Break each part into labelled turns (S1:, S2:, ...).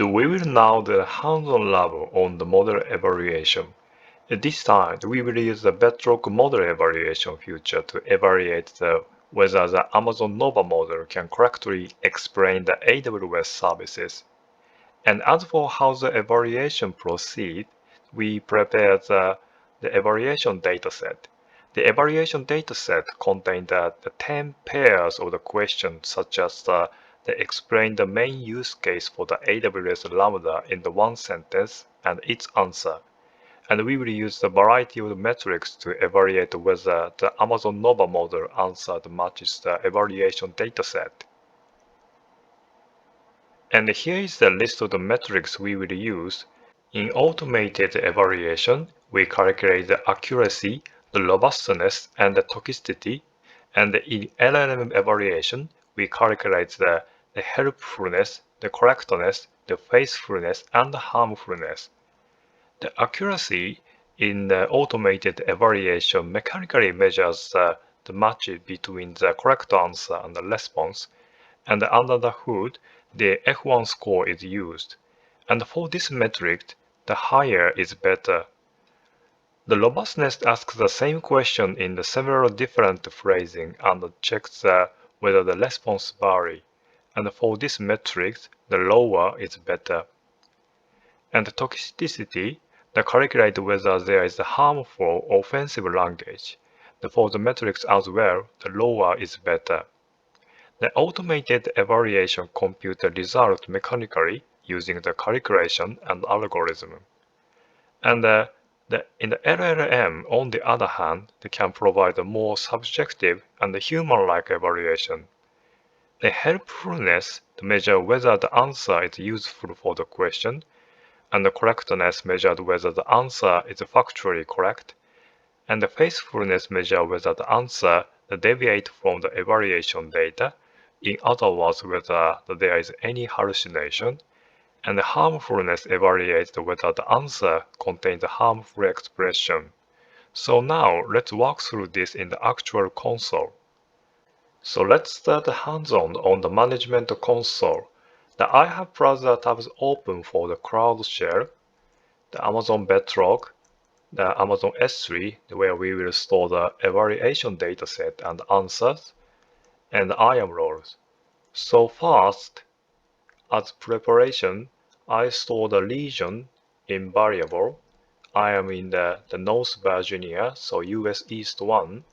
S1: We will now do a hands-on lab on the model evaluation. This time, we will use the Bedrock model evaluation feature to evaluate whether the Amazon Nova model can correctly explain the AWS services. And as for how the evaluation proceeds, we prepare the evaluation dataset. The evaluation dataset contains the 10 pairs of the questions, such as they explain the main use case for the AWS Lambda in the one sentence and its answer. And we will use the variety of metrics to evaluate whether the Amazon Nova model answer matches the evaluation dataset. And here is the list of the metrics we will use. In automated evaluation, we calculate the accuracy, the robustness, and the toxicity. And in LLM evaluation, we calculate the helpfulness, the correctness, the faithfulness, and the harmfulness. The accuracy in the automated evaluation mechanically measures the match between the correct answer and the response, and under the hood, the F1 score is used. And for this metric, the higher is better. The robustness asks the same question in the several different phrasing and checks whether the response vary. And for this metric, the lower is better. And the toxicity, the calculate whether there is a harmful or offensive language. For the metrics as well, the lower is better. The automated evaluation computes the result mechanically using the calculation and algorithm. And in the LLM, on the other hand, they can provide a more subjective and human-like evaluation. The helpfulness to measure whether the answer is useful for the question, and the correctness measured whether the answer is factually correct, and the faithfulness measure whether the answer deviates from the evaluation data, in other words, whether there is any hallucination, and the harmfulness evaluates whether the answer contains a harmful expression. So now let's walk through this in the actual console. So let's start hands-on on the management console. I have browser tabs open for the Cloud Shell, the Amazon Bedrock, the Amazon S3, where we will store the evaluation dataset and answers, and IAM roles. So first, as preparation, I store the region in variable. I am in the North Virginia, so US East 1.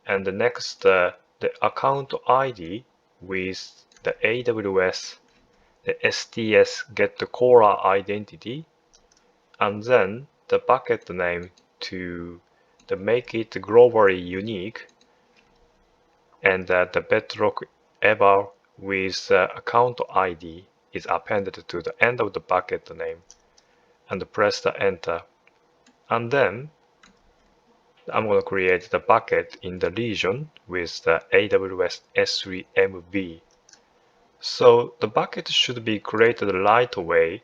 S1: And the next, the account ID with the AWS, the STS get the caller identity, and then the bucket name to make it globally unique, and the Bedrock eval with account ID is appended to the end of the bucket name, and press the enter. And then I'm going to create the bucket in the region with the AWS S3 MV. So the bucket should be created right away,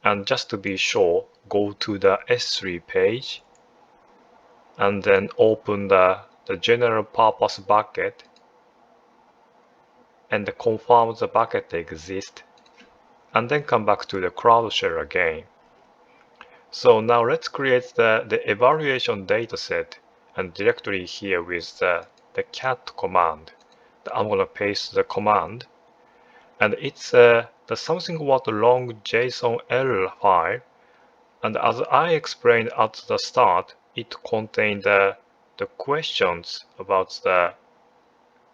S1: and just to be sure, go to the S3 page and then open the general purpose bucket and confirm the bucket exists, and then come back to the Cloud Shell again. So now let's create the evaluation dataset and directory here with the cat command. I'm going to paste the command, and it's the something about long JSON-L file, and as I explained at the start, it contains the questions about the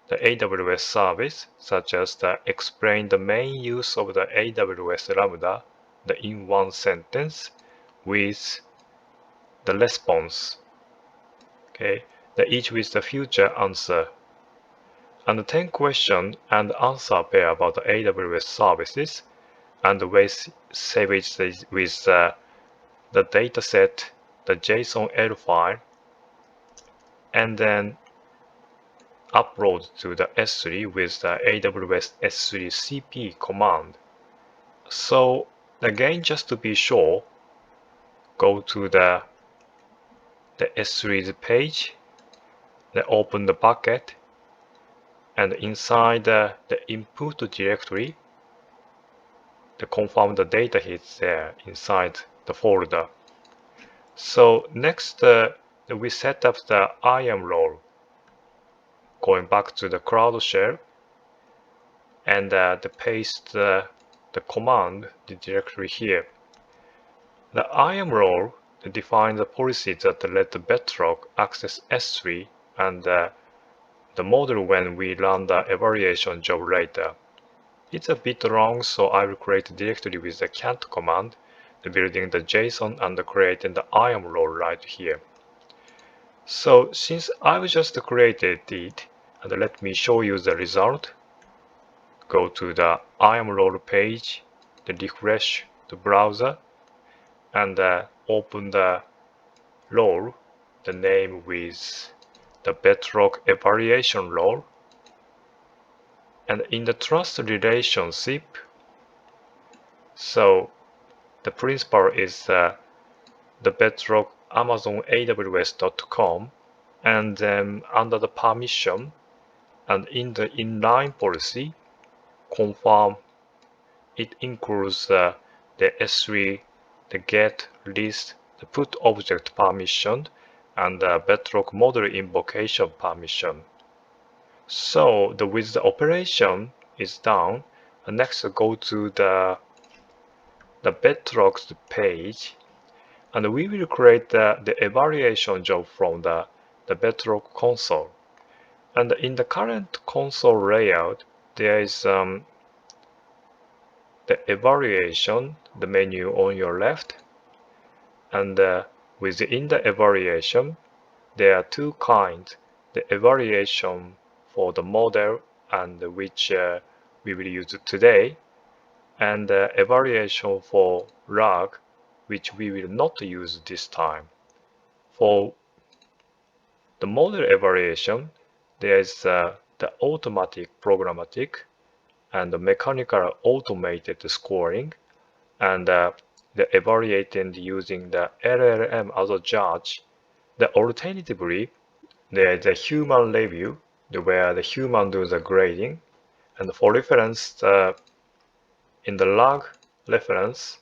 S1: AWS service, such as explain the main use of the AWS Lambda in one sentence with the response. Okay, each with the future answer. And the 10 question and answer pair about the AWS services, and we save it with the dataset, the JSON-L file, and then upload to the S3 with the AWS S3 CP command. So again, just to be sure, go to the S3's page, then open the bucket, and inside the input directory, confirm the data hits there inside the folder. So next, we set up the IAM role, going back to the Cloud Shell, and paste the command directly here. The IAM role defines the policy that let the Bedrock access S3 and the model when we run the evaluation job later. It's a bit long, so I will create directly with the cat command, building the JSON and creating the IAM role right here. So since I've just created it, and let me show you the result. Go to the IAM role page, refresh the browser, and open the role, the name with the Bedrock evaluation role. And in the trust relationship, so the principal is the Bedrock Amazon AWS.com, and then under the permission and in the inline policy, confirm it includes the S3, the get, list, the put object permission, and the Bedrock model invocation permission. So with the operation is done, next go to the Bedrock's page, and we will create the evaluation job from the Bedrock console. And in the current console layout, there is the evaluation, the menu on your left, and within the evaluation, there are two kinds: the evaluation for the model and which we will use today, and the evaluation for RAG, which we will not use this time. For the model evaluation, there is the automatic programmatic and the mechanical automated scoring, and the evaluating using the LLM as a judge. Alternatively, there is a human review where the human does the grading, and for reference, in the RAG reference,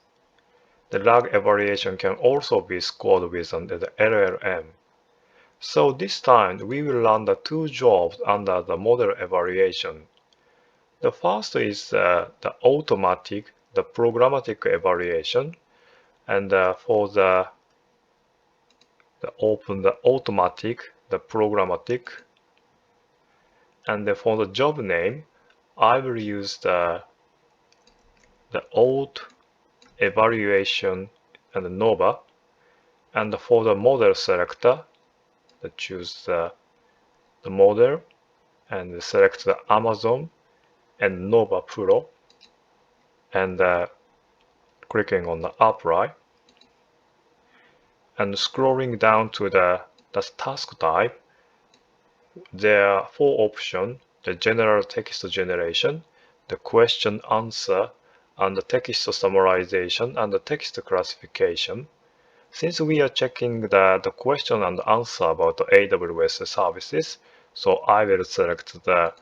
S1: the RAG evaluation can also be scored with the LLM. So this time we will run the two jobs under the model evaluation. The first is the automatic, the programmatic evaluation, and for the open the automatic, the programmatic, and for the job name, I will use the auto evaluation and Nova, and for the model selector, choose the model and select the Amazon and Nova Pro, and clicking on the apply, and scrolling down to the task type. There are four options: the general text generation, the question answer, and the text summarization, and the text classification. Since we are checking the question and answer about the AWS services, so I will select the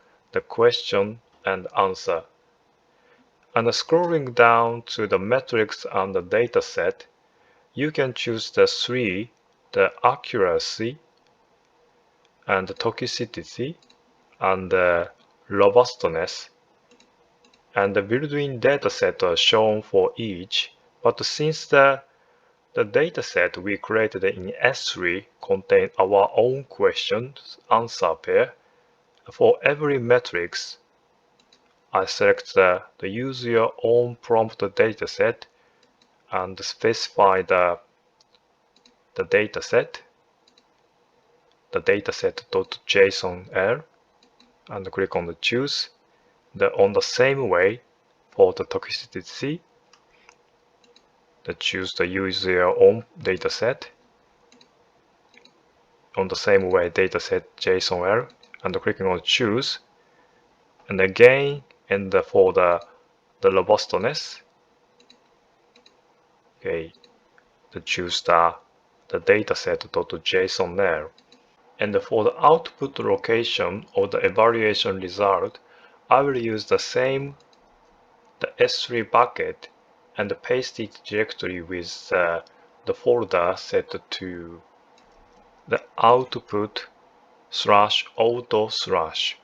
S1: question and answer. And scrolling down to the metrics and the data set, you can choose the three: the accuracy, and the toxicity, and the robustness. And the built-in data set are shown for each, but since the data set we created in S3 contain our own questions answer pair, for every metrics, I select the use your own prompt dataset and specify the dataset, the dataset.jsonl, and click on the choose. On the same way, for the toxicity, choose the use your own dataset. On the same way, dataset JSONL, and clicking on choose. And again, and for the robustness, okay, choose the dataset.jsonl. And for the output location of the evaluation result, I will use the same the S3 bucket and paste it directly with the folder set to the output /auto/,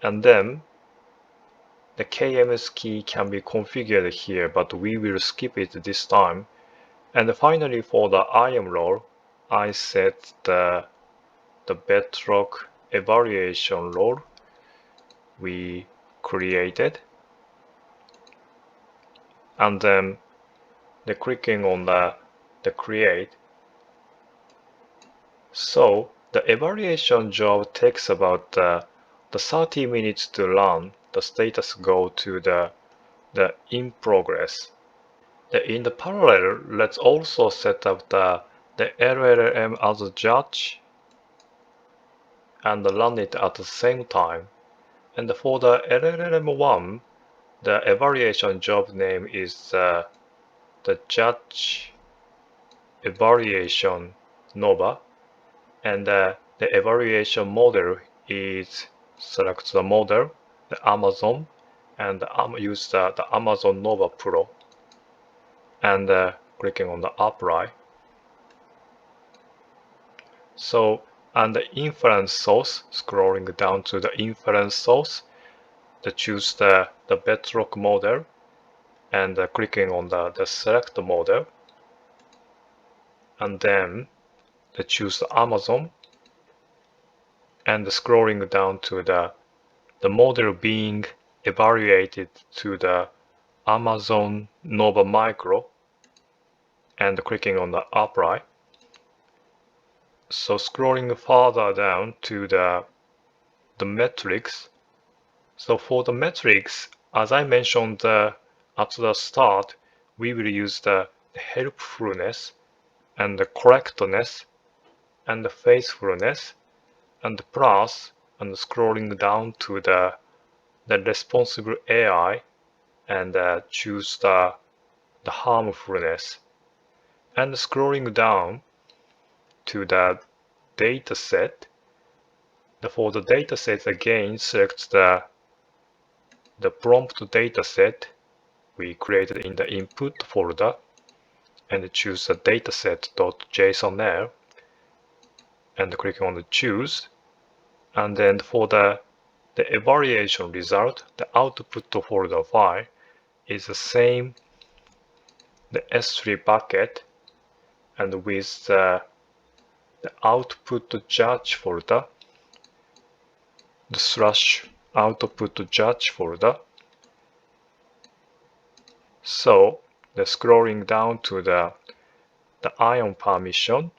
S1: and then the KMS key can be configured here, but we will skip it this time. And finally, for the IAM role, I set the Bedrock evaluation role we created, and then clicking on the create. So the evaluation job takes about the 30 minutes to run. The status go to the in progress. In the parallel, let's also set up the LLM as a judge and run it at the same time. And for the LLM1, the evaluation job name is the judge evaluation Nova, and the evaluation model is select the model, the Amazon, and use the Amazon Nova Pro, and clicking on the apply. So, and the inference source, scrolling down to the inference source, choose the Bedrock model, and clicking on the select model, and then choose the Amazon, and scrolling down to the model being evaluated to the Amazon Nova Micro, and clicking on the apply. So scrolling further down to the metrics. So for the metrics, as I mentioned at the start, we will use the helpfulness and the correctness and the faithfulness, and plus, and scrolling down to the responsible AI, and choose the harmfulness, and scrolling down to the data set. For the data set, again select the prompt data set we created in the input folder, and choose the dataset.jsonl, and clicking on the choose. And then for the evaluation result, the output folder file is the same, the S3 bucket, and with the output judge folder, the /output judge folder. So the scrolling down to the IAM permission,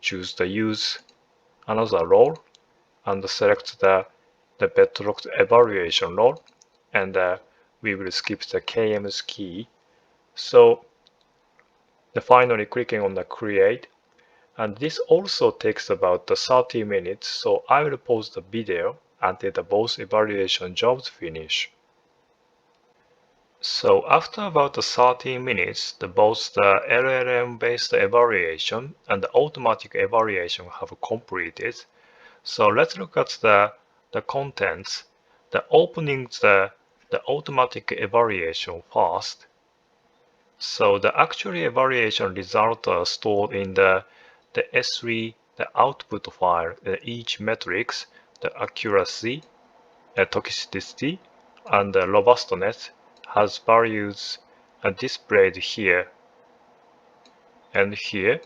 S1: choose the use another role, and select the Bedrock evaluation role, and we will skip the KMS key. So finally clicking on the create, and this also takes about 30 minutes, so I will pause the video until both evaluation jobs finish. So after about 30 minutes, both the LLM-based evaluation and the automatic evaluation have completed. So let's look at the contents. Opening the automatic evaluation first. So the actual evaluation results are stored in the S3, the output file, each metrics, the accuracy, toxicity, and the robustness has values displayed here and here.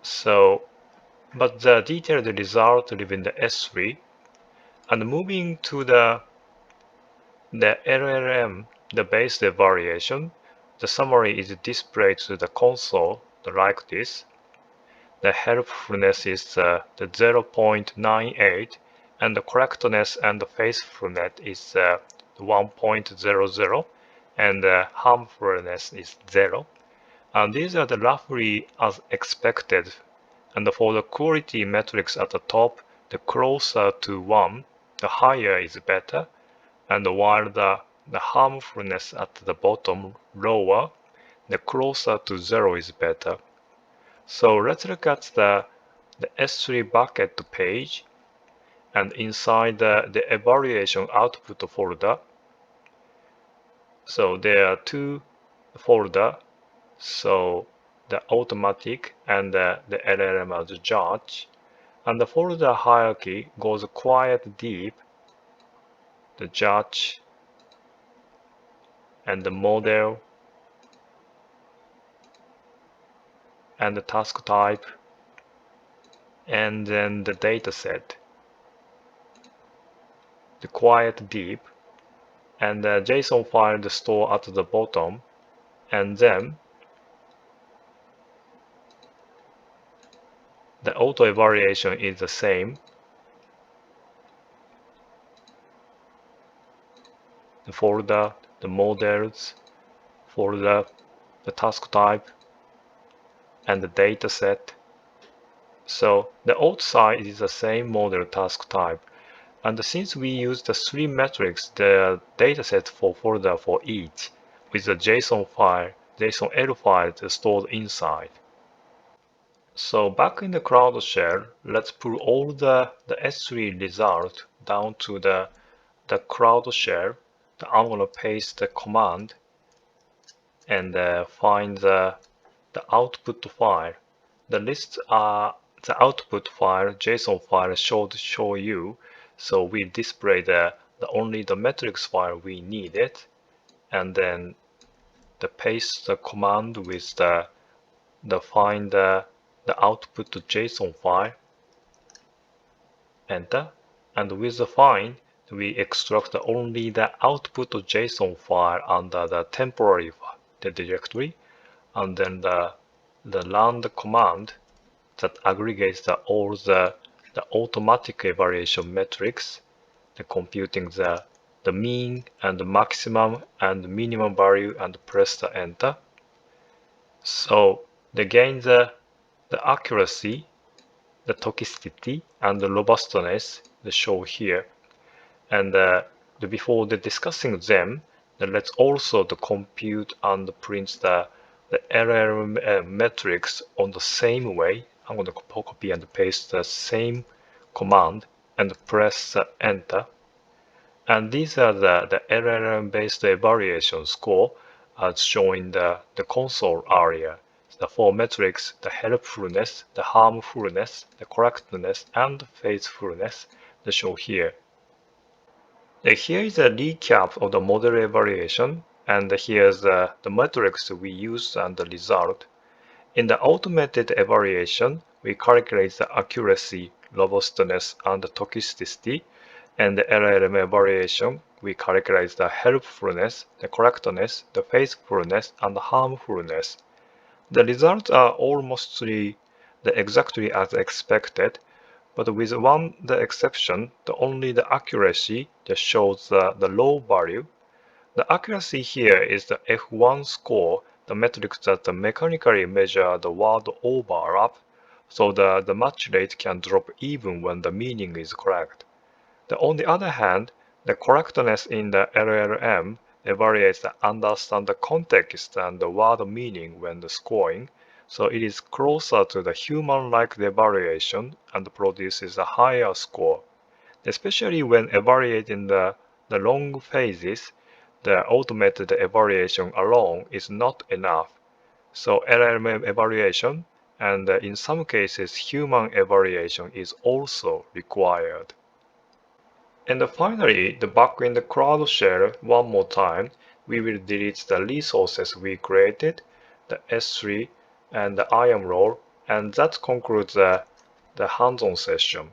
S1: So, but the detailed result live in the S3, and moving to the LLM, the base evaluation, the summary is displayed to the console like this. The helpfulness is the 0.98, and the correctness and the faithfulness is 1.00, and the harmfulness is 0. And these are roughly as expected. And for the quality metrics at the top, the closer to 1, the higher is better, and while the harmfulness at the bottom lower, the closer to 0 is better. So let's look at the S3 bucket page, and inside the evaluation output folder, So there are two folders. So the automatic and the LLM as judge. And the folder hierarchy goes quite deep. The judge and the model and the task type and then the dataset. The quite deep and the JSON file stored at the bottom, and then the auto evaluation is the same. The folder, the models, folder, the task type, and the dataset. So the outside is the same model task type. And since we use the three metrics, the dataset for folder for each, with the JSON file, JSON-L file stored inside. So back in the Cloud Shell, let's pull all the S3 result down to the Cloud Shell. I'm going to paste the command and find the output file. The lists are the output file, JSON file show you. So we display only the metrics file we needed, and then paste the command with the find the output JSON file, enter, and with the find we extract only the output JSON file under the temporary directory, and then the run the command that aggregates all the automatic evaluation metrics, computing the mean and the maximum and minimum value, and press the enter. So they gain the accuracy, the toxicity, and the robustness they show here. And before discussing them, let's also compute and print the LLM metrics on the same way. I'm going to copy and paste the same command and press enter. And these are the LLM-based evaluation score as shown in the console area. The four metrics: the helpfulness, the harmfulness, the correctness, and faithfulness, they show here. Here is a recap of the model evaluation, and here's the metrics we used and the result. In the automated evaluation, we calculate the accuracy, robustness, and the toxicity. And the LLM evaluation, we calculate the helpfulness, the correctness, the faithfulness, and the harmfulness. The results are almost exactly as expected, but with one exception, only the accuracy just shows the low value. The accuracy here is the F1 score, the metric that mechanically measure the word overlap, so the match rate can drop even when the meaning is correct. On the other hand, the correctness in the LLM evaluates the understand the context and the word meaning when scoring, so it is closer to the human-like evaluation and produces a higher score. Especially when evaluating the long phases, the automated evaluation alone is not enough. So LLM evaluation and in some cases human evaluation is also required. And finally, back in the Cloud Shell one more time, we will delete the resources we created, the S3 and the IAM role, and that concludes the hands-on session.